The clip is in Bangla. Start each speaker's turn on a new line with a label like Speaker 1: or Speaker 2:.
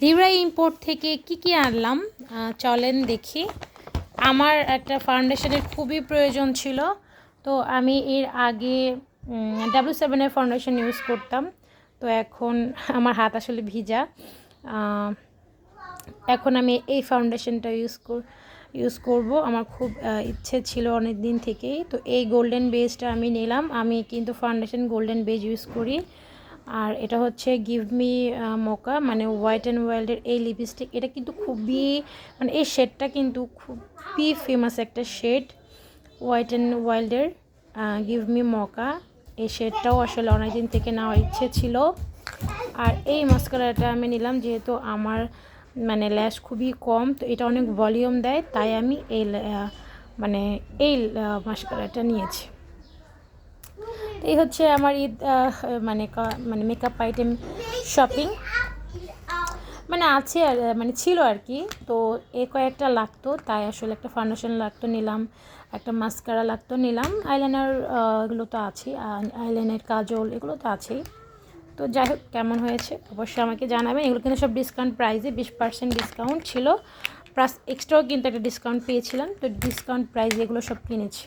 Speaker 1: লিভরা ইম্পোর্ট থেকে কি আনলাম চলেন দেখি। আমার একটা ফাউন্ডেশনের খুবই প্রয়োজন ছিল, তো আমি এর আগে W7 এর ফাউন্ডেশন ইউজ করতাম। তো এখন আমার হাত আসলে ভিজা, এখন আমি এই ফাউন্ডেশনটা ইউজ করব। আমার খুব ইচ্ছে ছিল অনেক দিন থেকেই। তো এই গোল্ডেন বেজটা আমি নিলাম। আমি কিন্তু ফাউন্ডেশন গোল্ডেন বেজ ইউজ করি। আর এটা হচ্ছে গিভ মি মোকা, মানে ওয়াইট অ্যান্ড ওয়াইল্ডের এই লিপস্টিক। এটা কিন্তু খুবই, মানে এই শেডটা কিন্তু খুবই ফেমাস একটা শেড, ওয়াইট অ্যান্ড ওয়াইল্ডের গিভ মি মোকা। এই শেডটাও আসলে অনেক দিন থেকে নেওয়ার ইচ্ছে ছিল। আর এই মাস্কারাটা আমি নিলাম যেহেতু আমার মানে ল্যাশ খুবই কম, তো এটা অনেক ভলিউম দেয়, তাই আমি এই মাস্কারাটা নিয়েছি। এই হচ্ছে আমার ঈদ মানে মেকআপ আইটেম শপিং, মানে আছে আর মানে ছিল আর কি। তো কয়েকটা লাগতো, তাই আসলে একটা ফাউন্ডেশন লাগতো নিলাম, একটা মাস্কারা লাগতো নিলাম, আইলাইনার এগুলো তো আছেই, আইলাইনার কাজল এগুলো তো আছেই। তো যাই হোক, কেমন হয়েছে অবশ্যই আমাকে জানাবেন। এগুলো কিন্তু সব ডিসকাউন্ট প্রাইসে, 20% ডিসকাউন্ট ছিল, প্লাস এক্সট্রাও কিন্তু একটা ডিসকাউন্ট পেয়েছিলাম। তো ডিসকাউন্ট প্রাইসে এগুলো সব কিনেছি।